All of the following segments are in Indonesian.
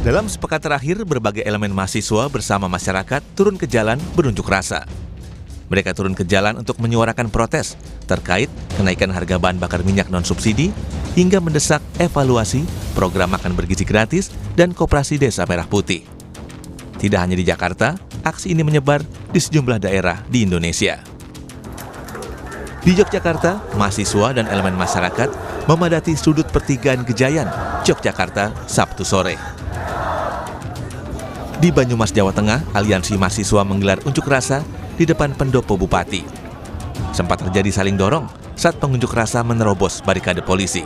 Dalam sepekan terakhir, berbagai elemen mahasiswa bersama masyarakat turun ke jalan berunjuk rasa. Mereka turun ke jalan untuk menyuarakan protes terkait kenaikan harga bahan bakar minyak non-subsidi hingga mendesak evaluasi program makan bergizi gratis dan koperasi desa Merah Putih. Tidak hanya di Jakarta, aksi ini menyebar di sejumlah daerah di Indonesia. Di Yogyakarta, mahasiswa dan elemen masyarakat memadati sudut pertigaan Gejayan, Yogyakarta, Sabtu sore. Di Banyumas, Jawa Tengah, aliansi mahasiswa menggelar unjuk rasa di depan pendopo bupati. Sempat terjadi saling dorong saat pengunjuk rasa menerobos barikade polisi.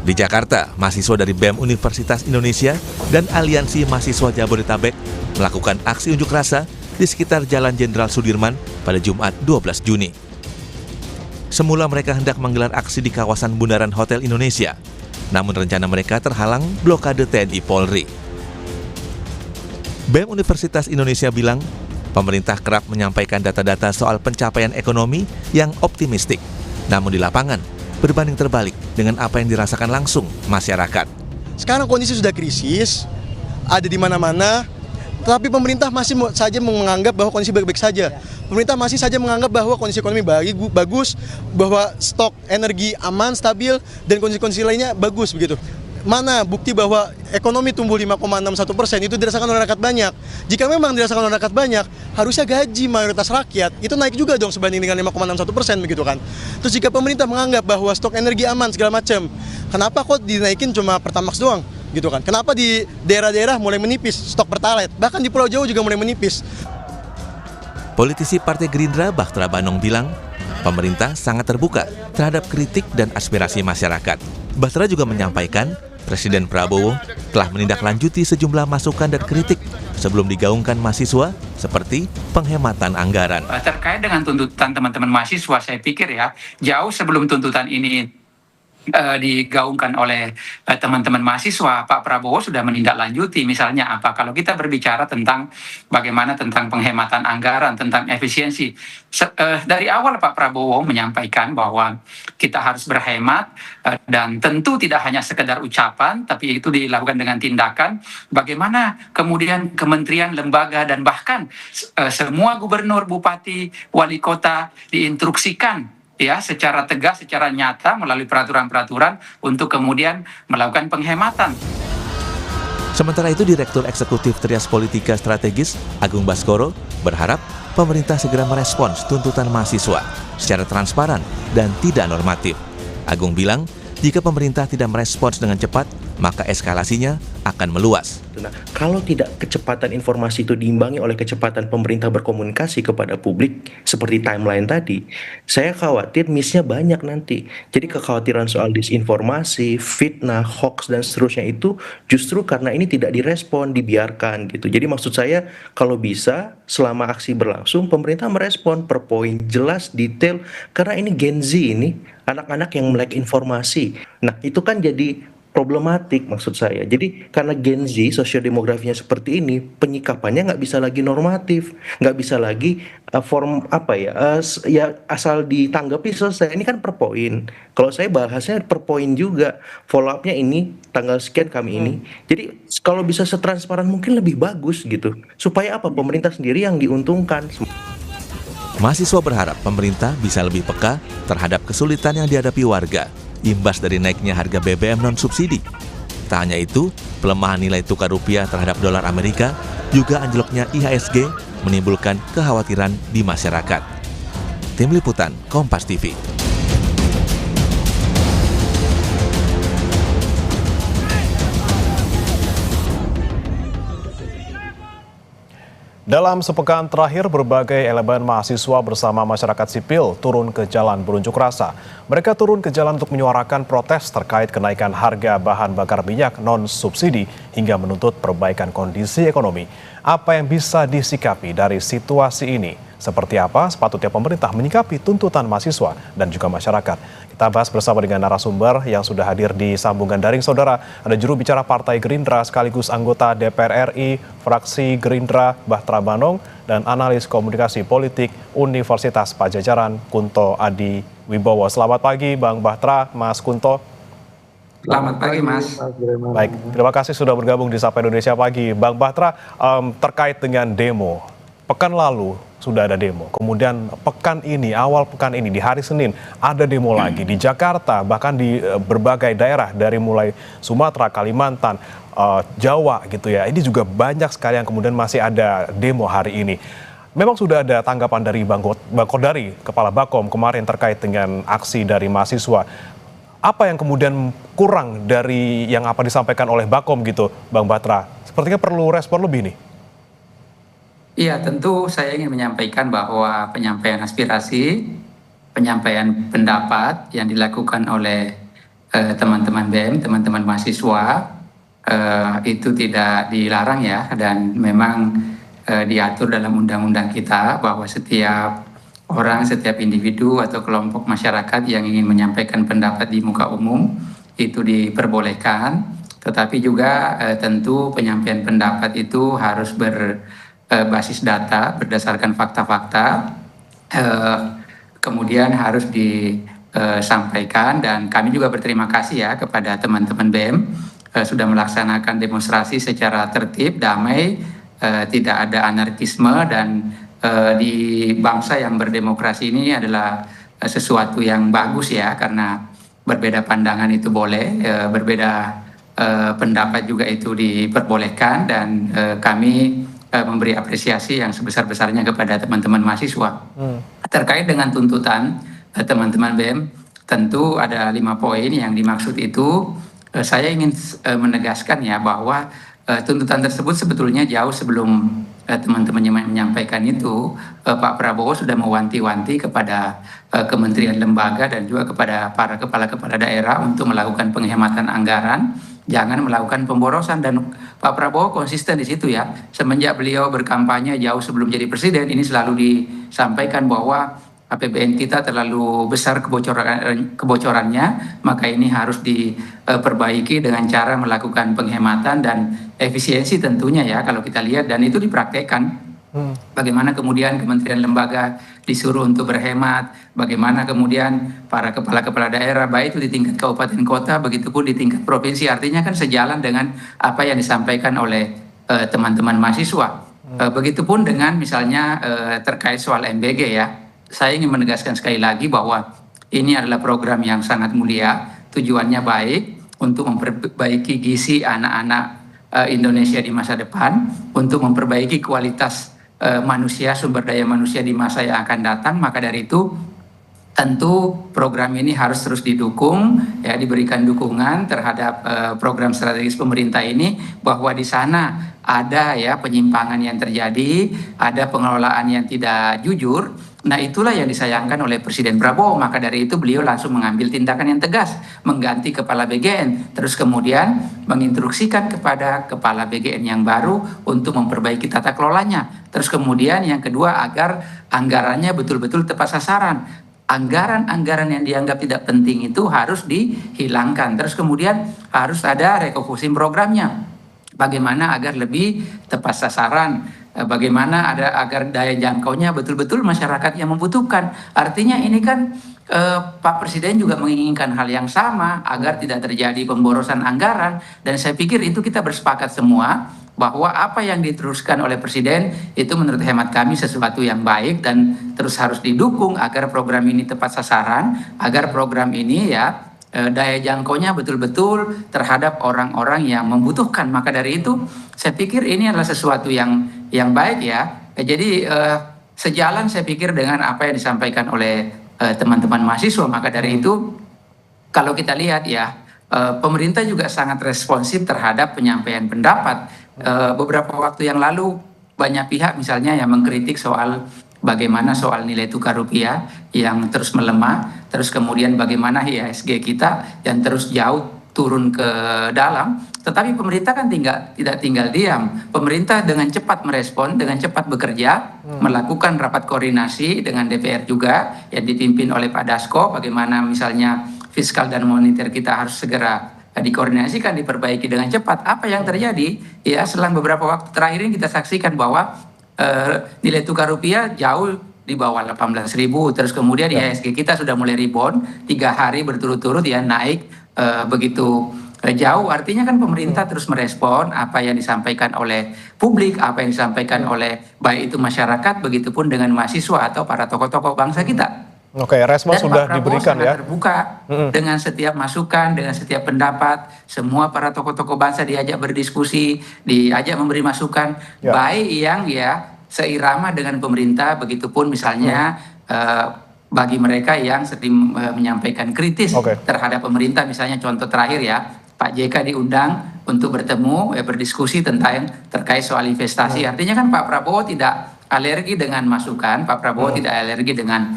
Di Jakarta, mahasiswa dari BEM Universitas Indonesia dan aliansi mahasiswa Jabodetabek melakukan aksi unjuk rasa di sekitar Jalan Jenderal Sudirman pada Jumat 12 Juni. Semula mereka hendak menggelar aksi di kawasan Bundaran Hotel Indonesia, namun rencana mereka terhalang blokade TNI Polri. BEM Universitas Indonesia bilang, pemerintah kerap menyampaikan data-data soal pencapaian ekonomi yang optimistik, namun di lapangan berbanding terbalik dengan apa yang dirasakan langsung masyarakat. Sekarang kondisi sudah krisis, ada di mana-mana, tetapi pemerintah masih saja menganggap bahwa kondisi baik-baik saja. Pemerintah masih saja menganggap bahwa kondisi ekonomi bagus, bahwa stok energi aman, stabil, dan kondisi-kondisi lainnya bagus begitu. Mana bukti bahwa ekonomi tumbuh 5,61% itu dirasakan oleh rakyat banyak. Jika memang dirasakan oleh rakyat banyak, harusnya gaji mayoritas rakyat itu naik juga dong sebanding dengan 5,61% begitu kan. Terus jika pemerintah menganggap bahwa stok energi aman segala macam, kenapa kok dinaikin cuma Pertamax doang gitu kan? Kenapa di daerah-daerah mulai menipis stok Pertalite, bahkan di Pulau Jawa juga mulai menipis. Politisi Partai Gerindra Bahtera Banong bilang, pemerintah sangat terbuka terhadap kritik dan aspirasi masyarakat. Bahtera juga menyampaikan, Presiden Prabowo telah menindaklanjuti sejumlah masukan dan kritik sebelum digaungkan mahasiswa seperti penghematan anggaran. Terkait dengan tuntutan teman-teman mahasiswa, saya pikir ya, jauh sebelum tuntutan ini digaungkan oleh teman-teman mahasiswa, Pak Prabowo sudah menindaklanjuti. Misalnya apa? Kalau kita berbicara tentang bagaimana tentang penghematan anggaran, tentang efisiensi, dari awal Pak Prabowo menyampaikan bahwa kita harus berhemat dan tentu tidak hanya sekedar ucapan, tapi itu dilakukan dengan tindakan. Bagaimana kemudian kementerian, lembaga, dan bahkan semua gubernur, bupati, wali kota diinstruksikan ya secara tegas, secara nyata melalui peraturan-peraturan untuk kemudian melakukan penghematan. Sementara itu, Direktur Eksekutif Trias Politika Strategis Agung Baskoro berharap pemerintah segera merespons tuntutan mahasiswa secara transparan dan tidak normatif. Agung bilang, jika pemerintah tidak merespons dengan cepat, maka eskalasinya akan meluas. Nah, kalau tidak kecepatan informasi itu diimbangi oleh kecepatan pemerintah berkomunikasi kepada publik seperti timeline tadi, saya khawatir miss-nya banyak nanti. Jadi kekhawatiran soal disinformasi, fitnah, hoax, dan seterusnya itu justru karena ini tidak direspon, dibiarkan gitu. Jadi maksud saya, kalau bisa selama aksi berlangsung, pemerintah merespon per poin, jelas, detail, karena ini Gen Z ini, anak-anak yang melek informasi. Nah, itu kan jadi problematik maksud saya. Jadi karena Gen Z sosiodemografinya seperti ini, penyikapannya nggak bisa lagi normatif, nggak bisa lagi ya asal ditanggapi selesai. Ini kan per poin. Kalau saya bahasnya per poin juga, follow up-nya ini tanggal sekian kami ini. Jadi kalau bisa setransparan mungkin lebih bagus gitu. Supaya apa? Pemerintah sendiri yang diuntungkan. Mahasiswa berharap pemerintah bisa lebih peka terhadap kesulitan yang dihadapi warga imbas dari naiknya harga BBM non-subsidi. Tak hanya itu, pelemahan nilai tukar rupiah terhadap dolar Amerika juga anjloknya IHSG menimbulkan kekhawatiran di masyarakat. Tim Liputan Kompas TV. Dalam sepekan terakhir, berbagai elemen mahasiswa bersama masyarakat sipil turun ke jalan berunjuk rasa. Mereka turun ke jalan untuk menyuarakan protes terkait kenaikan harga bahan bakar minyak non-subsidi hingga menuntut perbaikan kondisi ekonomi. Apa yang bisa disikapi dari situasi ini? Seperti apa sepatutnya pemerintah menyikapi tuntutan mahasiswa dan juga masyarakat? Kita bahas bersama dengan narasumber yang sudah hadir di sambungan daring. Saudara, ada juru bicara Partai Gerindra sekaligus anggota DPR RI, fraksi Gerindra Bahtera Banong, dan analis komunikasi politik Universitas Padjadjaran Kunto Adi Wibowo. Selamat pagi Bang Bahtera, Mas Kunto. Selamat pagi, Mas. Baik, terima kasih sudah bergabung di Sapa Indonesia Pagi. Bang Batra, terkait dengan demo, pekan lalu sudah ada demo, kemudian awal pekan ini di hari Senin ada demo lagi di Jakarta, bahkan di berbagai daerah dari mulai Sumatera, Kalimantan, Jawa gitu ya. Ini juga banyak sekali yang kemudian masih ada demo hari ini. Memang sudah ada tanggapan dari Bang Kodari, Kepala Bakom kemarin terkait dengan aksi dari mahasiswa. Apa yang kemudian kurang dari yang apa disampaikan oleh Bakom gitu, Bang Batra? Sepertinya perlu respon lebih nih. Iya, tentu saya ingin menyampaikan bahwa penyampaian aspirasi, penyampaian pendapat yang dilakukan oleh teman-teman BEM, teman-teman mahasiswa, itu tidak dilarang ya, dan memang diatur dalam undang-undang kita bahwa setiap orang, setiap individu atau kelompok masyarakat yang ingin menyampaikan pendapat di muka umum itu diperbolehkan, tetapi juga tentu penyampaian pendapat itu harus berbasis data, berdasarkan fakta-fakta, kemudian harus disampaikan, dan kami juga berterima kasih ya kepada teman-teman BEM sudah melaksanakan demonstrasi secara tertib, damai, tidak ada anarkisme, dan di bangsa yang berdemokrasi ini adalah sesuatu yang bagus ya, karena berbeda pandangan itu boleh, berbeda pendapat juga itu diperbolehkan, dan kami memberi apresiasi yang sebesar-besarnya kepada teman-teman mahasiswa. Terkait dengan tuntutan teman-teman BEM, tentu ada 5 poin yang dimaksud itu. Saya ingin menegaskan ya bahwa tuntutan tersebut sebetulnya jauh sebelum teman-teman yang menyampaikan itu, Pak Prabowo sudah mewanti-wanti kepada kementerian lembaga dan juga kepada para kepala-kepala daerah untuk melakukan penghematan anggaran, jangan melakukan pemborosan, dan Pak Prabowo konsisten di situ ya. Semenjak beliau berkampanye jauh sebelum jadi presiden, ini selalu disampaikan bahwa APBN kita terlalu besar kebocorannya, maka ini harus diperbaiki dengan cara melakukan penghematan dan efisiensi tentunya ya, kalau kita lihat, dan itu dipraktekkan. Bagaimana kemudian kementerian lembaga disuruh untuk berhemat, bagaimana kemudian para kepala-kepala daerah, baik itu di tingkat kabupaten kota, begitupun di tingkat provinsi, artinya kan sejalan dengan apa yang disampaikan oleh teman-teman mahasiswa. Begitupun dengan misalnya terkait soal MBG ya. Saya ingin menegaskan sekali lagi bahwa ini adalah program yang sangat mulia, tujuannya baik untuk memperbaiki gizi anak-anak Indonesia di masa depan, untuk memperbaiki kualitas manusia, sumber daya manusia di masa yang akan datang. Maka dari itu tentu program ini harus terus didukung, ya, diberikan dukungan terhadap program strategis pemerintah ini, bahwa di sana ada ya penyimpangan yang terjadi, ada pengelolaan yang tidak jujur. Nah, itulah yang disayangkan oleh Presiden Prabowo. Maka dari itu beliau langsung mengambil tindakan yang tegas, mengganti kepala BGN, terus kemudian menginstruksikan kepada kepala BGN yang baru untuk memperbaiki tata kelolanya. Terus kemudian yang kedua, agar anggarannya betul-betul tepat sasaran. Anggaran-anggaran yang dianggap tidak penting itu harus dihilangkan. Terus kemudian harus ada refocusing programnya. Bagaimana agar lebih tepat sasaran, bagaimana agar daya jangkaunya betul-betul masyarakat yang membutuhkan. Artinya ini kan Pak Presiden juga menginginkan hal yang sama, agar tidak terjadi pemborosan anggaran, dan saya pikir itu kita bersepakat semua bahwa apa yang diteruskan oleh Presiden itu menurut hemat kami sesuatu yang baik dan terus harus didukung agar program ini tepat sasaran, agar program ini ya daya jangkaunya betul-betul terhadap orang-orang yang membutuhkan. Maka dari itu saya pikir ini adalah sesuatu yang baik ya. Jadi sejalan saya pikir dengan apa yang disampaikan oleh teman-teman mahasiswa. Maka dari itu kalau kita lihat ya, pemerintah juga sangat responsif terhadap penyampaian pendapat. Beberapa waktu yang lalu banyak pihak misalnya yang mengkritik soal bagaimana soal nilai tukar rupiah yang terus melemah, terus kemudian bagaimana IHSG kita yang terus jauh turun ke dalam. Tetapi pemerintah kan tidak tinggal diam. Pemerintah dengan cepat merespon, dengan cepat bekerja, melakukan rapat koordinasi dengan DPR juga yang dipimpin oleh Pak Dasko, bagaimana misalnya fiskal dan moneter kita harus segera dikoordinasikan, diperbaiki dengan cepat. Apa yang terjadi? Ya, selang beberapa waktu terakhir ini kita saksikan bahwa nilai tukar rupiah jauh di bawah 18.000, terus kemudian IHSG kita sudah mulai rebound 3 hari berturut-turut ya naik begitu jauh. Artinya kan pemerintah terus merespon apa yang disampaikan oleh publik, apa yang disampaikan oleh baik itu masyarakat, begitupun dengan mahasiswa atau para tokoh-tokoh bangsa kita. Oke, respon Dan sudah Pak Prabowo diberikan sangat ya. terbuka dengan setiap masukan, dengan setiap pendapat. Semua para tokoh-tokoh bangsa diajak berdiskusi, diajak memberi masukan, Ya. baik yang ya seirama dengan pemerintah, begitupun misalnya bagi mereka yang sering menyampaikan kritis Oke. terhadap pemerintah. Misalnya contoh terakhir ya, Pak JK diundang untuk bertemu, berdiskusi tentang terkait soal investasi. Artinya kan Pak Prabowo tidak alergi dengan masukan, Pak Prabowo tidak alergi dengan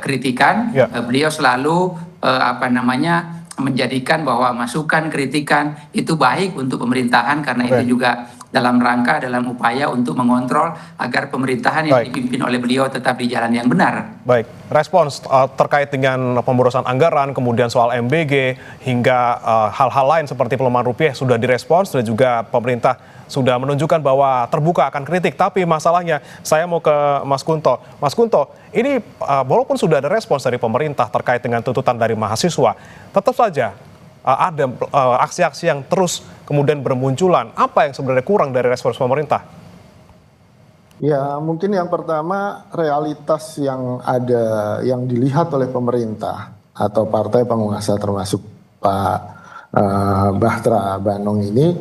kritikan. Ya. Beliau selalu menjadikan bahwa masukan, kritikan itu baik untuk pemerintahan, karena Oke. itu juga dalam rangka, dalam upaya untuk mengontrol agar pemerintahan yang Baik. dipimpin oleh beliau tetap di jalan yang benar. Baik, respons terkait dengan pemborosan anggaran, kemudian soal MBG, hingga hal-hal lain seperti pelemahan rupiah sudah direspons, dan juga pemerintah sudah menunjukkan bahwa terbuka akan kritik. Tapi masalahnya, saya mau ke Mas Kunto. Mas Kunto, ini walaupun sudah ada respons dari pemerintah terkait dengan tuntutan dari mahasiswa, tetap saja ada aksi-aksi yang terus kemudian bermunculan. Apa yang sebenarnya kurang dari respons pemerintah? Ya, mungkin yang pertama realitas yang ada, yang dilihat oleh pemerintah atau partai penguasa termasuk Pak Bahtera Banung ini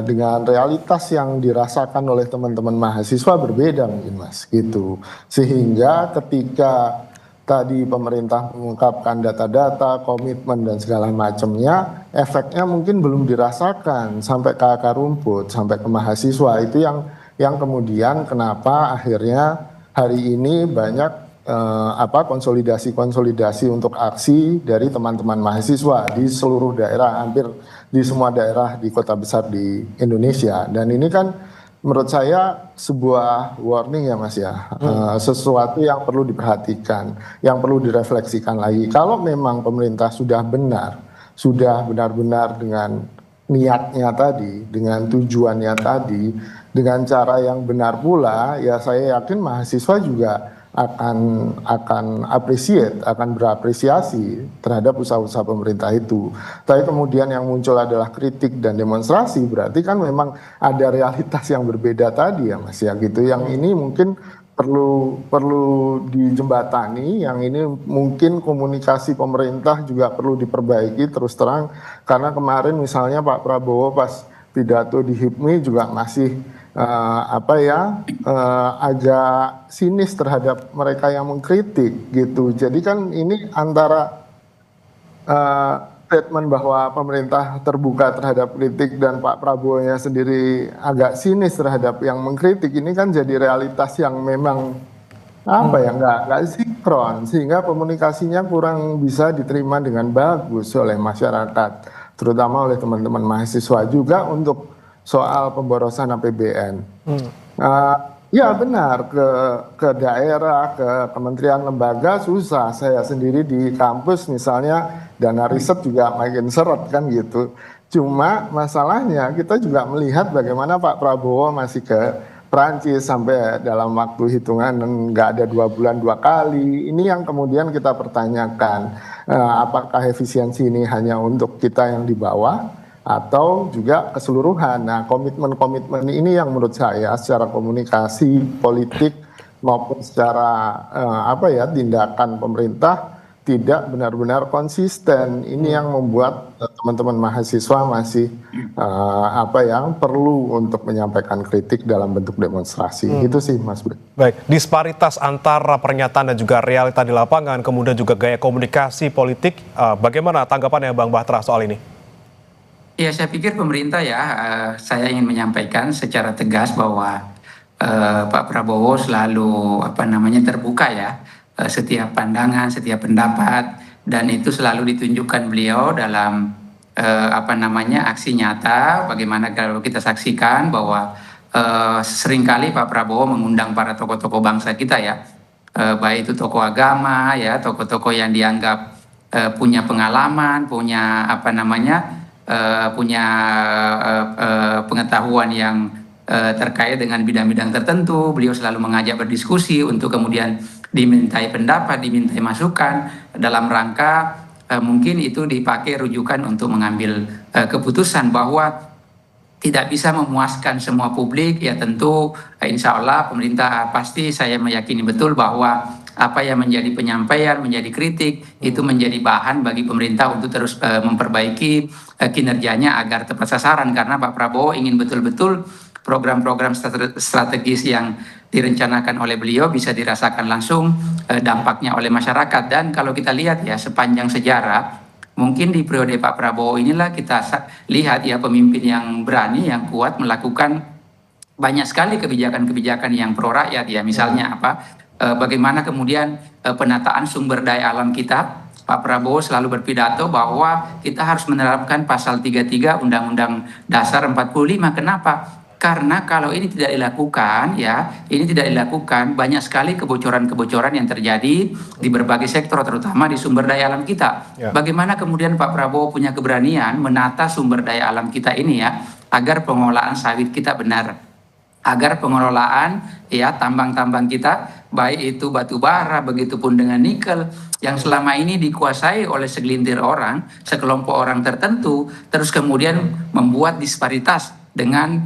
dengan realitas yang dirasakan oleh teman-teman mahasiswa berbeda mungkin Mas, gitu. Sehingga ketika tadi pemerintah mengungkapkan data-data, komitmen dan segala macamnya, efeknya mungkin belum dirasakan sampai ke akar rumput, sampai ke mahasiswa. Itu yang kemudian kenapa akhirnya hari ini banyak konsolidasi untuk aksi dari teman-teman mahasiswa di seluruh daerah, hampir di semua daerah di kota besar di Indonesia. Dan ini kan menurut saya sebuah warning ya Mas ya, sesuatu yang perlu diperhatikan, yang perlu direfleksikan lagi. Kalau memang pemerintah sudah benar-benar dengan niatnya tadi, dengan tujuannya tadi, dengan cara yang benar pula, ya saya yakin mahasiswa juga akan berapresiasi terhadap usaha-usaha pemerintah itu. Tapi kemudian yang muncul adalah kritik dan demonstrasi, berarti kan memang ada realitas yang berbeda tadi ya Mas ya, gitu. Yang ini mungkin perlu dijembatani, yang ini mungkin komunikasi pemerintah juga perlu diperbaiki terus terang, karena kemarin misalnya Pak Prabowo pas pidato di HIPMI juga masih agak sinis terhadap mereka yang mengkritik gitu. Jadi kan ini antara statement bahwa pemerintah terbuka terhadap kritik dan Pak Prabowo-nya sendiri agak sinis terhadap yang mengkritik, ini kan jadi realitas yang memang nggak sinkron, sehingga komunikasinya kurang bisa diterima dengan bagus oleh masyarakat, terutama oleh teman-teman mahasiswa juga untuk soal pemborosan APBN. Ya benar, ke daerah, ke kementerian lembaga susah. Saya sendiri di kampus misalnya dana riset juga makin seret kan gitu. Cuma masalahnya kita juga melihat bagaimana Pak Prabowo masih ke Prancis sampai dalam waktu hitungan nggak ada 2 bulan 2 kali. Ini yang kemudian kita pertanyakan, apakah efisiensi ini hanya untuk kita yang di bawah atau juga keseluruhan. Nah, komitmen-komitmen ini yang menurut saya secara komunikasi politik maupun secara tindakan pemerintah tidak benar-benar konsisten. Ini yang membuat teman-teman mahasiswa masih perlu untuk menyampaikan kritik dalam bentuk demonstrasi. Itu sih Mas Bud. Baik, disparitas antara pernyataan dan juga realita di lapangan, kemudian juga gaya komunikasi politik, bagaimana tanggapannya Bang Bahtera soal ini? Ya, saya pikir pemerintah saya ingin menyampaikan secara tegas bahwa Pak Prabowo selalu terbuka ya, setiap pandangan, setiap pendapat, dan itu selalu ditunjukkan beliau dalam aksi nyata. Bagaimana kalau kita saksikan bahwa seringkali Pak Prabowo mengundang para tokoh-tokoh bangsa kita ya, baik itu tokoh agama ya, tokoh-tokoh yang dianggap punya pengalaman, punya pengetahuan yang terkait dengan bidang-bidang tertentu. Beliau selalu mengajak berdiskusi untuk kemudian dimintai pendapat, dimintai masukan dalam rangka mungkin itu dipakai rujukan untuk mengambil keputusan bahwa tidak bisa memuaskan semua publik. Ya tentu insya Allah pemerintah pasti, saya meyakini betul bahwa apa yang menjadi penyampaian, menjadi kritik itu menjadi bahan bagi pemerintah untuk terus memperbaiki kinerjanya agar tepat sasaran, karena Pak Prabowo ingin betul-betul program-program strategis yang direncanakan oleh beliau bisa dirasakan langsung dampaknya oleh masyarakat. Dan kalau kita lihat ya sepanjang sejarah, mungkin di periode Pak Prabowo inilah kita lihat ya pemimpin yang berani, yang kuat melakukan banyak sekali kebijakan-kebijakan yang pro rakyat ya. Misalnya bagaimana kemudian penataan sumber daya alam kita. Pak Prabowo selalu berpidato bahwa kita harus menerapkan pasal 33 Undang-Undang Dasar 45. Kenapa? Karena kalau ini tidak dilakukan banyak sekali kebocoran-kebocoran yang terjadi di berbagai sektor, terutama di sumber daya alam kita. Bagaimana kemudian Pak Prabowo punya keberanian menata sumber daya alam kita ini ya, agar pengelolaan sawit kita benar, agar pengelolaan tambang-tambang kita, baik itu batu bara, begitupun dengan nikel, yang selama ini dikuasai oleh segelintir orang, sekelompok orang tertentu, terus kemudian membuat disparitas dengan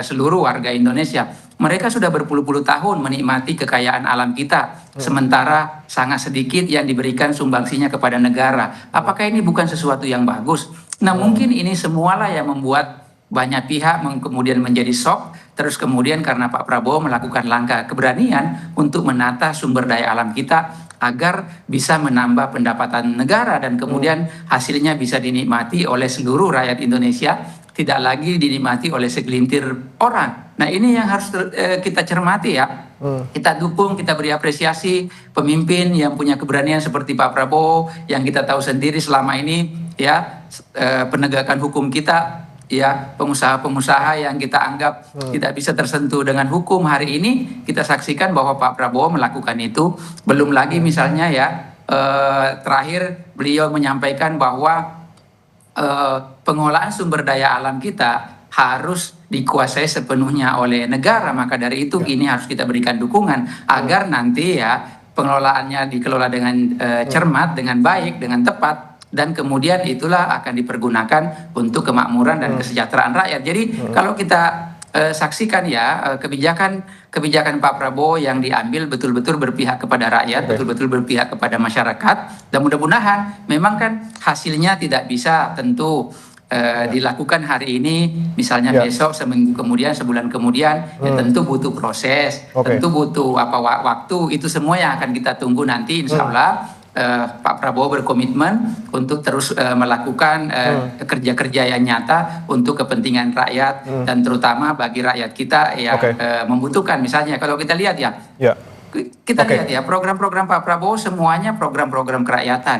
seluruh warga Indonesia. Mereka sudah berpuluh-puluh tahun menikmati kekayaan alam kita, sementara sangat sedikit yang diberikan sumbangsinya kepada negara. Apakah ini bukan sesuatu yang bagus? Nah, mungkin ini semualah yang membuat banyak pihak kemudian menjadi shock, terus kemudian karena Pak Prabowo melakukan langkah keberanian untuk menata sumber daya alam kita agar bisa menambah pendapatan negara dan kemudian hasilnya bisa dinikmati oleh seluruh rakyat Indonesia, tidak lagi dinikmati oleh segelintir orang. Nah, ini yang harus kita cermati ya. Kita dukung, kita beri apresiasi pemimpin yang punya keberanian seperti Pak Prabowo, yang kita tahu sendiri selama ini ya penegakan hukum kita ya, pengusaha-pengusaha yang kita anggap tidak bisa tersentuh dengan hukum, hari ini kita saksikan bahwa Pak Prabowo melakukan itu. Belum lagi misalnya ya terakhir beliau menyampaikan bahwa pengelolaan sumber daya alam kita harus dikuasai sepenuhnya oleh negara. Maka dari itu ini harus kita berikan dukungan agar nanti ya pengelolaannya dikelola dengan cermat, dengan baik, dengan tepat, dan kemudian itulah akan dipergunakan untuk kemakmuran dan kesejahteraan rakyat. Jadi kalau kita saksikan ya kebijakan Pak Prabowo yang diambil betul-betul berpihak kepada rakyat, betul-betul berpihak kepada masyarakat, dan mudah-mudahan memang kan hasilnya tidak bisa tentu dilakukan hari ini, misalnya besok, seminggu kemudian, sebulan kemudian, ya tentu butuh proses, tentu butuh waktu, itu semua yang akan kita tunggu nanti insya Allah. Pak Prabowo berkomitmen untuk terus melakukan kerja-kerja yang nyata untuk kepentingan rakyat dan terutama bagi rakyat kita yang membutuhkan. Misalnya kalau kita lihat kita lihat ya program-program Pak Prabowo semuanya program-program kerakyatan,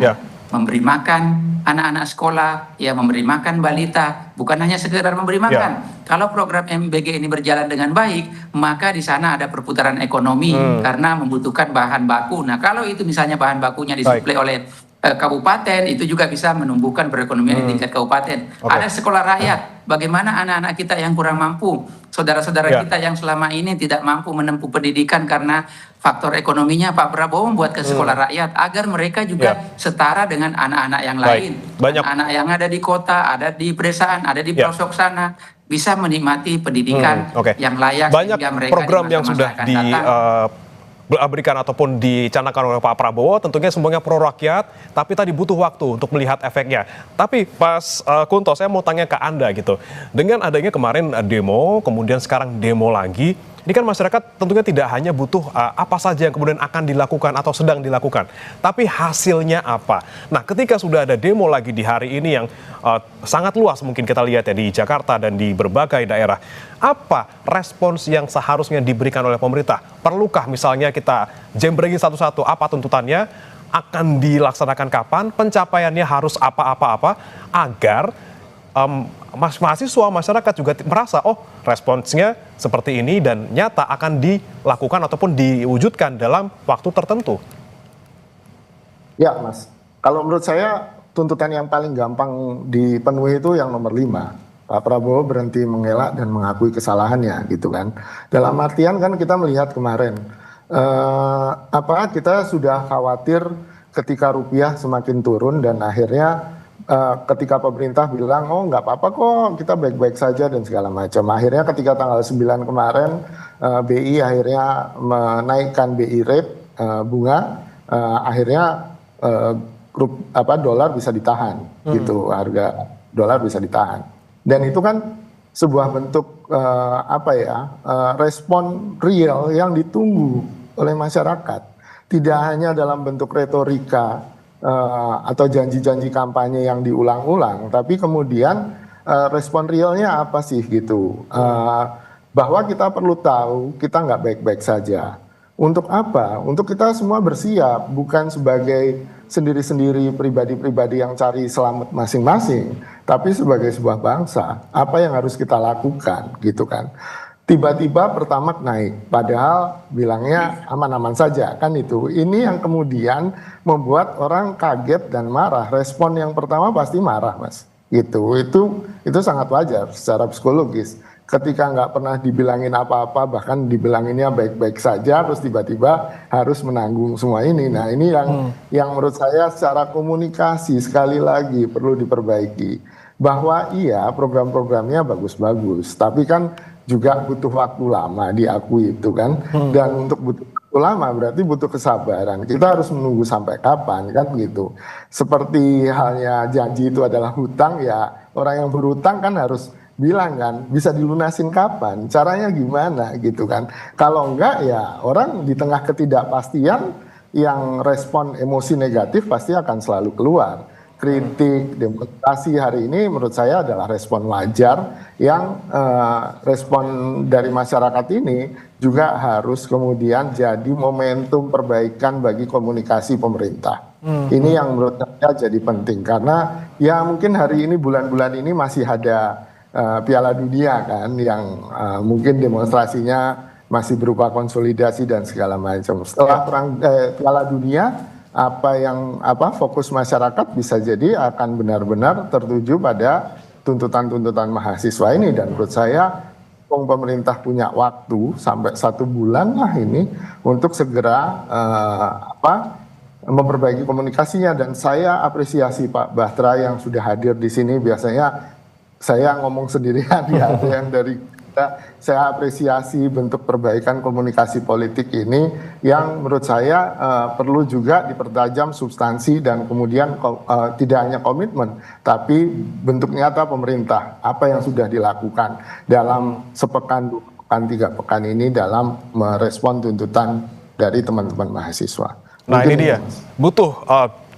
memberi makan anak-anak sekolah, ya memberi makan balita, bukan hanya sekedar memberi makan. Kalau program MBG ini berjalan dengan baik, maka di sana ada perputaran ekonomi karena membutuhkan bahan baku. Nah, kalau itu misalnya bahan bakunya disuplai oleh kabupaten, itu juga bisa menumbuhkan perekonomian di tingkat kabupaten. Ada sekolah rakyat, bagaimana anak-anak kita yang kurang mampu, saudara-saudara kita yang selama ini tidak mampu menempuh pendidikan karena faktor ekonominya, Pak Prabowo membuat ke sekolah rakyat agar mereka juga setara dengan anak-anak yang lain. Anak yang ada di kota, ada di pedesaan, ada di pelosok sana, bisa menikmati pendidikan yang layak. Banyak sehingga mereka program yang sudah diberikan ataupun dicanangkan oleh Pak Prabowo, tentunya semuanya pro rakyat, tapi tadi butuh waktu untuk melihat efeknya. Tapi Mas Kunto, saya mau tanya ke Anda gitu, dengan adanya kemarin demo, kemudian sekarang demo lagi, ini kan masyarakat tentunya tidak hanya butuh apa saja yang kemudian akan dilakukan atau sedang dilakukan, tapi hasilnya apa. Nah, ketika sudah ada demo lagi di hari ini yang sangat luas mungkin kita lihat ya di Jakarta dan di berbagai daerah, apa respons yang seharusnya diberikan oleh pemerintah? Perlukah misalnya kita jembrengin satu-satu apa tuntutannya, akan dilaksanakan kapan, pencapaiannya harus apa-apa-apa, agar mahasiswa, masyarakat juga merasa, oh responsnya seperti ini dan nyata akan dilakukan ataupun diwujudkan dalam waktu tertentu. Ya Mas, kalau menurut saya tuntutan yang paling gampang dipenuhi itu yang nomor 5, Pak Prabowo berhenti mengelak dan mengakui kesalahannya gitu kan. Dalam artian kan kita melihat kemarin kita sudah khawatir ketika rupiah semakin turun dan akhirnya ketika pemerintah bilang oh nggak apa-apa kok kita baik-baik saja dan segala macam. Akhirnya ketika tanggal 9 kemarin BI akhirnya menaikkan BI rate bunga, akhirnya dolar bisa ditahan gitu, harga dolar bisa ditahan. Dan itu kan sebuah bentuk respon real yang ditunggu oleh masyarakat. Tidak hanya dalam bentuk retorika atau janji-janji kampanye yang diulang-ulang, tapi kemudian respon realnya apa sih gitu. Bahwa kita perlu tahu kita nggak baik-baik saja. Untuk apa? Untuk kita semua bersiap, bukan sebagai sendiri-sendiri pribadi-pribadi yang cari selamat masing-masing, tapi sebagai sebuah bangsa, apa yang harus kita lakukan gitu kan. Tiba-tiba Pertamax naik, padahal bilangnya aman-aman saja kan itu. Ini yang kemudian membuat orang kaget dan marah. Respon yang pertama pasti marah, Mas. Gitu. Itu sangat wajar secara psikologis. Ketika nggak pernah dibilangin apa-apa, bahkan dibilanginnya baik-baik saja, terus tiba-tiba harus menanggung semua ini. Nah ini yang menurut saya secara komunikasi sekali lagi perlu diperbaiki. Bahwa iya program-programnya bagus-bagus, tapi kan juga butuh waktu lama diakui itu kan. Dan untuk butuh waktu lama berarti butuh kesabaran. Kita harus menunggu sampai kapan kan gitu. Seperti halnya janji itu adalah hutang, ya orang yang berhutang kan harus bilang kan bisa dilunasin kapan, caranya gimana gitu kan. Kalau enggak ya orang di tengah ketidakpastian yang respon emosi negatif pasti akan selalu keluar. Kritik, demonstrasi hari ini menurut saya adalah respon wajar yang respon dari masyarakat ini juga harus kemudian jadi momentum perbaikan bagi komunikasi pemerintah. Ini yang menurut saya jadi penting karena ya mungkin hari ini bulan-bulan ini masih ada Piala Dunia kan yang mungkin demonstrasinya masih berupa konsolidasi dan segala macam. Setelah Piala Dunia fokus masyarakat bisa jadi akan benar-benar tertuju pada tuntutan-tuntutan mahasiswa ini dan menurut saya pemerintah punya waktu sampai 1 bulan lah ini untuk segera memperbaiki komunikasinya dan saya apresiasi Pak Bahtera yang sudah hadir di sini. Biasanya saya ngomong sendirian ya, ada yang dari kita. Saya apresiasi bentuk perbaikan komunikasi politik ini yang menurut saya perlu juga dipertajam substansi dan kemudian tidak hanya komitmen, tapi bentuk nyata pemerintah, apa yang sudah dilakukan dalam sepekan, 2 pekan, 3 pekan ini dalam merespon tuntutan dari teman-teman mahasiswa. Nah ini dia, butuh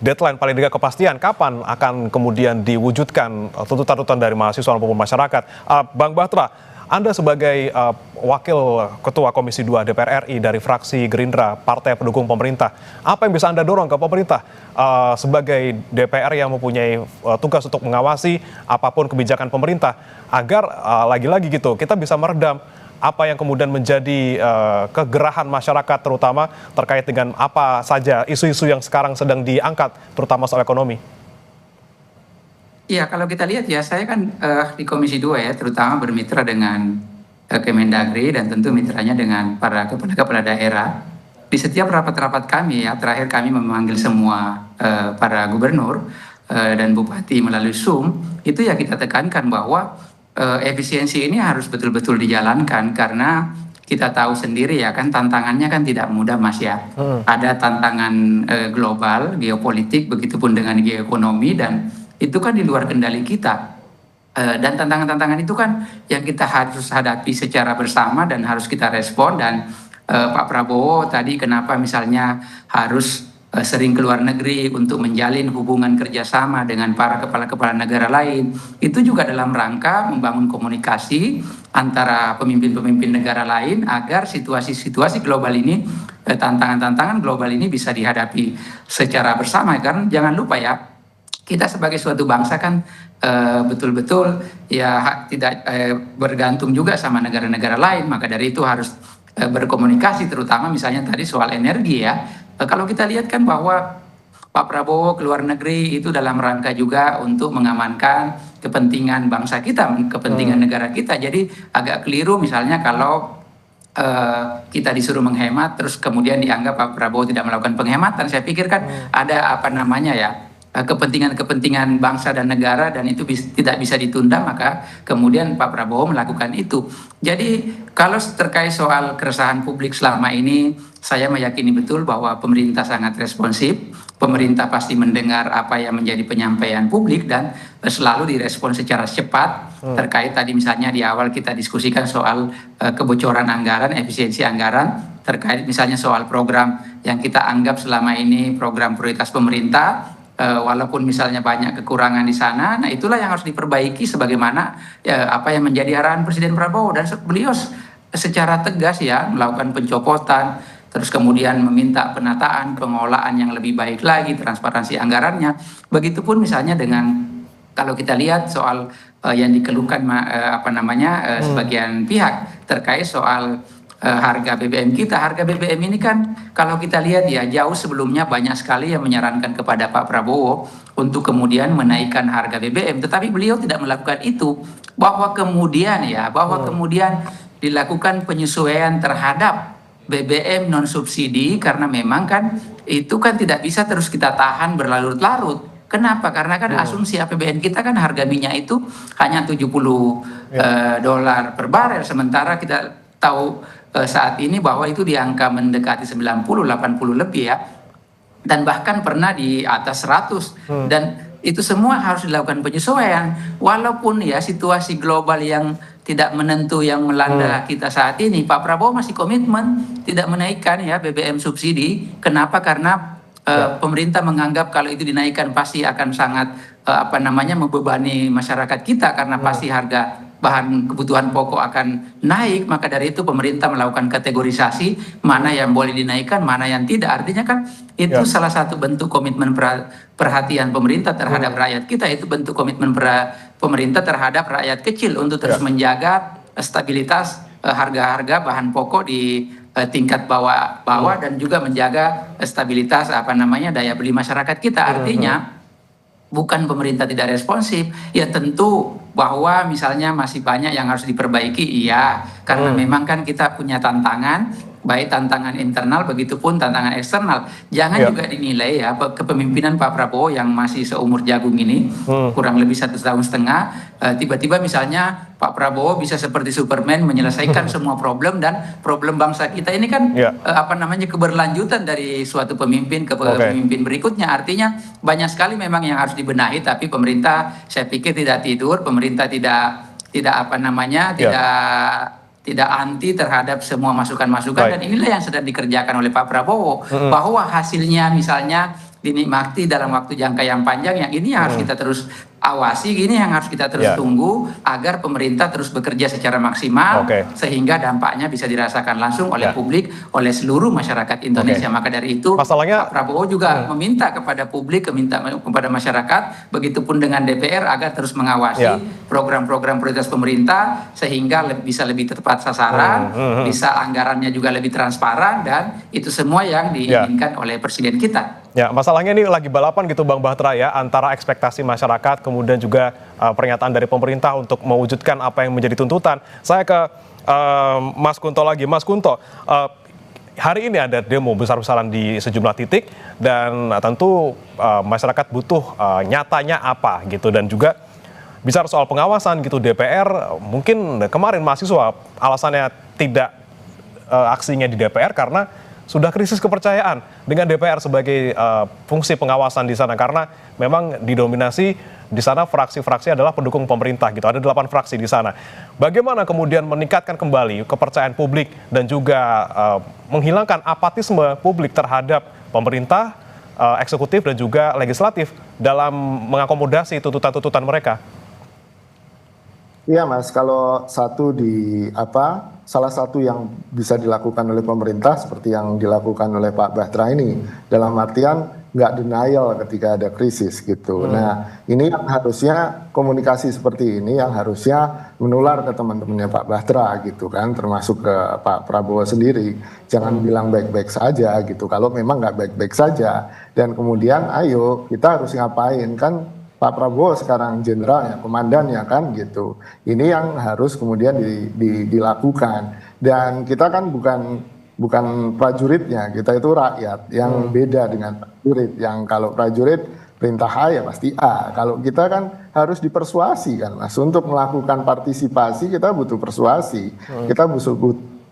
deadline paling tidak kepastian kapan akan kemudian diwujudkan tuntutan-tuntutan dari mahasiswa maupun masyarakat. Bang Bahtera, Anda sebagai Wakil Ketua Komisi 2 DPR RI dari fraksi Gerindra, partai pendukung pemerintah, apa yang bisa Anda dorong ke pemerintah sebagai DPR yang mempunyai tugas untuk mengawasi apapun kebijakan pemerintah agar lagi-lagi gitu kita bisa meredam apa yang kemudian menjadi kegerahan masyarakat terutama terkait dengan apa saja isu-isu yang sekarang sedang diangkat terutama soal ekonomi? Iya, kalau kita lihat ya, saya kan di Komisi 2 ya, terutama bermitra dengan Kemendagri dan tentu mitranya dengan para kepala daerah. Di setiap rapat-rapat kami ya, terakhir kami memanggil semua para gubernur dan bupati melalui Zoom, itu ya kita tekankan bahwa efisiensi ini harus betul-betul dijalankan karena kita tahu sendiri ya kan tantangannya kan tidak mudah Mas ya. Ada tantangan global, geopolitik, begitupun dengan geoekonomi dan itu kan di luar kendali kita. Dan tantangan-tantangan itu kan yang kita harus hadapi secara bersama dan harus kita respon dan Pak Prabowo tadi kenapa misalnya harus sering ke luar negeri untuk menjalin hubungan kerjasama dengan para kepala-kepala negara lain. Itu juga dalam rangka membangun komunikasi antara pemimpin-pemimpin negara lain agar situasi-situasi global ini, tantangan-tantangan global ini bisa dihadapi secara bersama. Karena jangan lupa ya, kita sebagai suatu bangsa kan betul-betul ya tidak bergantung juga sama negara-negara lain. Maka dari itu harus berkomunikasi terutama misalnya tadi soal energi ya. Kalau kita lihat kan bahwa Pak Prabowo ke luar negeri itu dalam rangka juga untuk mengamankan kepentingan bangsa kita, kepentingan negara kita. Jadi agak keliru misalnya kalau kita disuruh menghemat, terus kemudian dianggap Pak Prabowo tidak melakukan penghematan. Saya pikir kan ada apa namanya ya, kepentingan bangsa dan negara, dan itu tidak bisa ditunda, maka kemudian Pak Prabowo melakukan itu. Jadi kalau terkait soal keresahan publik selama ini, saya meyakini betul bahwa pemerintah sangat responsif, pemerintah pasti mendengar apa yang menjadi penyampaian publik dan selalu direspon secara cepat. Terkait tadi misalnya di awal kita diskusikan soal kebocoran anggaran, efisiensi anggaran, terkait misalnya soal program yang kita anggap selama ini program prioritas pemerintah, walaupun misalnya banyak kekurangan di sana, nah itulah yang harus diperbaiki sebagaimana apa yang menjadi arahan Presiden Prabowo, dan beliau secara tegas ya melakukan pencopotan, terus kemudian meminta penataan, pengelolaan yang lebih baik lagi, transparansi anggarannya. Begitupun misalnya dengan kalau kita lihat soal yang dikeluhkan sebagian pihak terkait soal harga BBM kita. Harga BBM ini kan kalau kita lihat ya jauh sebelumnya banyak sekali yang menyarankan kepada Pak Prabowo untuk kemudian menaikkan harga BBM, tetapi beliau tidak melakukan itu. Bahwa kemudian dilakukan penyesuaian terhadap BBM non subsidi, karena memang kan itu kan tidak bisa terus kita tahan berlarut-larut. Kenapa? Karena kan asumsi APBN kita kan harga minyak itu hanya $70 per barel, sementara kita tahu saat ini bahwa itu di angka mendekati 90, 80 lebih ya, dan bahkan pernah di atas 100. Dan itu semua harus dilakukan penyesuaian, walaupun ya situasi global yang tidak menentu yang melanda kita saat ini, Pak Prabowo masih komitmen tidak menaikkan ya BBM subsidi. Kenapa? Karena pemerintah menganggap kalau itu dinaikkan pasti akan sangat membebani masyarakat kita, karena pasti harga bahan kebutuhan pokok akan naik. Maka dari itu pemerintah melakukan kategorisasi mana yang boleh dinaikkan, mana yang tidak. Artinya kan itu salah satu bentuk komitmen perhatian pemerintah terhadap rakyat kita, itu bentuk komitmen pemerintah terhadap rakyat kecil untuk terus menjaga stabilitas harga-harga bahan pokok di tingkat bawah dan juga menjaga stabilitas daya beli masyarakat kita. Artinya bukan pemerintah tidak responsif, ya tentu bahwa misalnya masih banyak yang harus diperbaiki, iya, karena memang kan kita punya tantangan, baik tantangan internal begitupun tantangan eksternal. Jangan juga dinilai ya kepemimpinan Pak Prabowo yang masih seumur jagung ini, kurang lebih 1,5 tahun, tiba-tiba misalnya Pak Prabowo bisa seperti Superman menyelesaikan semua problem, dan problem bangsa kita ini kan keberlanjutan dari suatu pemimpin ke pemimpin berikutnya. Artinya banyak sekali memang yang harus dibenahi, tapi pemerintah saya pikir tidak tidur, pemerintah tidak anti terhadap semua masukan-masukan. Dan inilah yang sedang dikerjakan oleh Pak Prabowo, bahwa hasilnya misalnya dinikmati dalam waktu jangka yang panjang, yang ini yang harus kita terus awasi, ini yang harus kita terus tunggu agar pemerintah terus bekerja secara maksimal, sehingga dampaknya bisa dirasakan langsung oleh publik, oleh seluruh masyarakat Indonesia. Maka dari itu Pak Prabowo juga meminta kepada publik, kepada masyarakat, begitupun dengan DPR, agar terus mengawasi program-program prioritas pemerintah, sehingga bisa lebih tepat sasaran, bisa anggarannya juga lebih transparan, dan itu semua yang diinginkan oleh Presiden kita. Ya, masalahnya ini lagi balapan gitu Bang Bahtera ya, antara ekspektasi masyarakat kemudian juga pernyataan dari pemerintah untuk mewujudkan apa yang menjadi tuntutan. Saya ke Mas Kunto lagi. Mas Kunto, hari ini ada demo besar-besaran di sejumlah titik, dan tentu masyarakat butuh nyatanya apa gitu, dan juga bicara soal pengawasan gitu, DPR mungkin kemarin mahasiswa alasannya tidak aksinya di DPR karena sudah krisis kepercayaan dengan DPR sebagai fungsi pengawasan di sana, karena memang didominasi di sana fraksi-fraksi adalah pendukung pemerintah gitu. Ada 8 fraksi di sana. Bagaimana kemudian meningkatkan kembali kepercayaan publik dan juga menghilangkan apatisme publik terhadap pemerintah, eksekutif dan juga legislatif dalam mengakomodasi tuntutan-tuntutan mereka? Iya Mas, kalau salah satu yang bisa dilakukan oleh pemerintah seperti yang dilakukan oleh Pak Bahtera ini, dalam artian nggak denial ketika ada krisis gitu. Nah, ini yang harusnya komunikasi seperti ini yang harusnya menular ke teman-temannya Pak Bahtera gitu kan, termasuk ke Pak Prabowo sendiri. Jangan bilang baik-baik saja gitu. Kalau memang nggak baik-baik saja, dan kemudian ayo kita harus ngapain kan? Pak Prabowo sekarang jenderalnya, komandannya kan gitu. Ini yang harus kemudian dilakukan. Dan kita kan bukan prajuritnya, kita itu rakyat yang beda dengan prajurit. Yang kalau prajurit perintah A ya pasti A. Kalau kita kan harus dipersuasi kan Mas. Untuk melakukan partisipasi kita butuh persuasi, kita butuh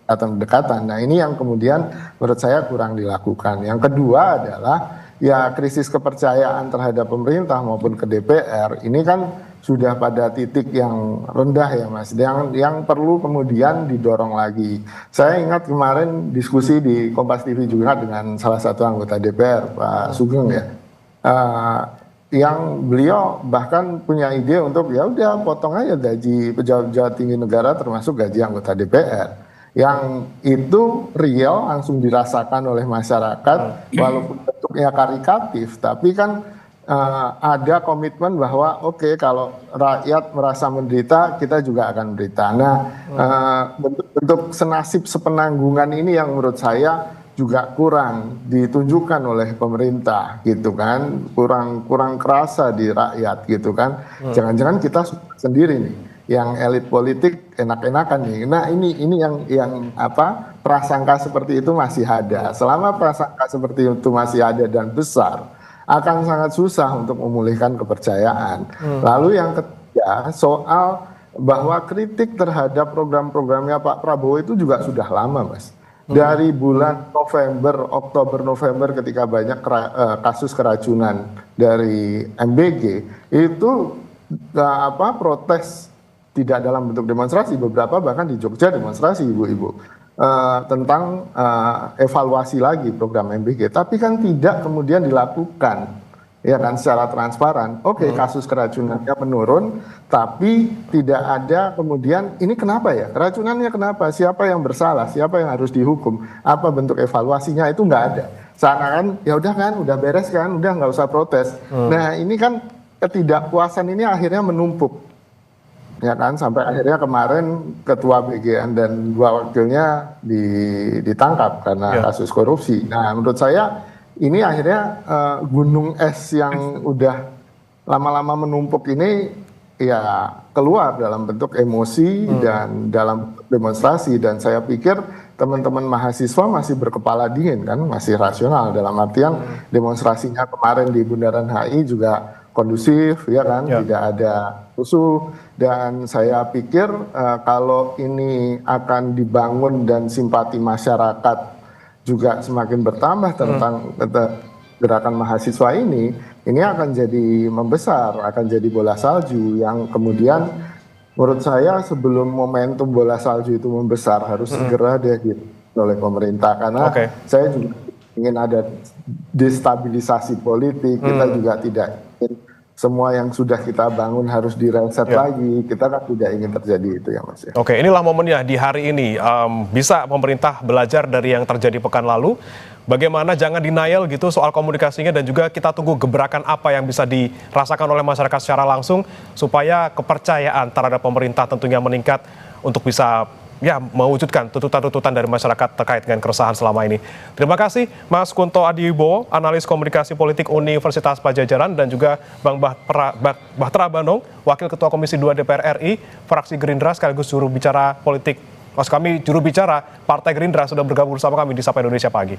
pendekatan. Nah ini yang kemudian menurut saya kurang dilakukan. Yang kedua adalah ya krisis kepercayaan terhadap pemerintah maupun ke DPR ini kan sudah pada titik yang rendah ya Mas, yang perlu kemudian didorong lagi. Saya ingat kemarin diskusi di Kompas TV juga dengan salah satu anggota DPR, Pak Sugeng ya, yang beliau bahkan punya ide untuk ya udah potong aja gaji pejabat tinggi negara termasuk gaji anggota DPR. Yang itu real langsung dirasakan oleh masyarakat, walaupun bentuknya karikatif, tapi kan ada komitmen bahwa oke, kalau rakyat merasa menderita, kita juga akan menderita. Nah, bentuk senasib sepenanggungan ini yang menurut saya juga kurang ditunjukkan oleh pemerintah gitu kan, kurang kerasa di rakyat gitu kan. Jangan-jangan kita sendiri nih, yang elit politik enak-enakan nih. Nah ini yang prasangka seperti itu masih ada. Selama prasangka seperti itu masih ada dan besar, akan sangat susah untuk memulihkan kepercayaan. Lalu yang ketiga, soal bahwa kritik terhadap program-programnya Pak Prabowo itu juga sudah lama Mas. Dari bulan November, Oktober, November ketika banyak kasus keracunan dari MBG, itu protes tidak dalam bentuk demonstrasi, beberapa bahkan di Jogja demonstrasi ibu-ibu. Tentang evaluasi lagi program MBG, tapi kan tidak kemudian dilakukan ya kan secara transparan. Oke, kasus keracunannya menurun, tapi tidak ada kemudian ini kenapa ya, keracunannya kenapa, siapa yang bersalah, siapa yang harus dihukum, apa bentuk evaluasinya, itu nggak ada. Seakan ya udah kan, udah beres kan, udah nggak usah protes. Nah ini kan ketidakpuasan ini akhirnya menumpuk. Ya kan, sampai akhirnya kemarin ketua BGN dan 2 wakilnya ditangkap karena kasus korupsi. Nah menurut saya ini akhirnya gunung es yang udah lama-lama menumpuk ini ya keluar dalam bentuk emosi dan dalam demonstrasi. Dan saya pikir teman-teman mahasiswa masih berkepala dingin kan, masih rasional dalam artian demonstrasinya kemarin di Bundaran HI juga kondusif ya kan, tidak ada rusuh. Dan saya pikir kalau ini akan dibangun dan simpati masyarakat juga semakin bertambah tentang gerakan mahasiswa ini akan jadi membesar, akan jadi bola salju yang kemudian menurut saya sebelum momentum bola salju itu membesar harus segera diakhiri oleh pemerintah. Karena saya juga ingin ada destabilisasi politik, kita juga tidak ingin semua yang sudah kita bangun harus direset lagi. Kita kan tidak ingin terjadi itu ya Mas. Oke, inilah momennya di hari ini. Bisa pemerintah belajar dari yang terjadi pekan lalu. Bagaimana jangan denial gitu soal komunikasinya, dan juga kita tunggu gebrakan apa yang bisa dirasakan oleh masyarakat secara langsung supaya kepercayaan terhadap pemerintah tentunya meningkat untuk bisa mewujudkan tuntutan-tuntutan dari masyarakat terkait dengan keresahan selama ini. Terima kasih Mas Kunto Adiwibowo, analis komunikasi politik Universitas Padjadjaran, dan juga Bang Bahtera Bandung, Wakil Ketua Komisi 2 DPR RI, fraksi Gerindra sekaligus juru bicara politik. Mas kami juru bicara Partai Gerindra sudah bergabung bersama kami di Sapa Indonesia Pagi.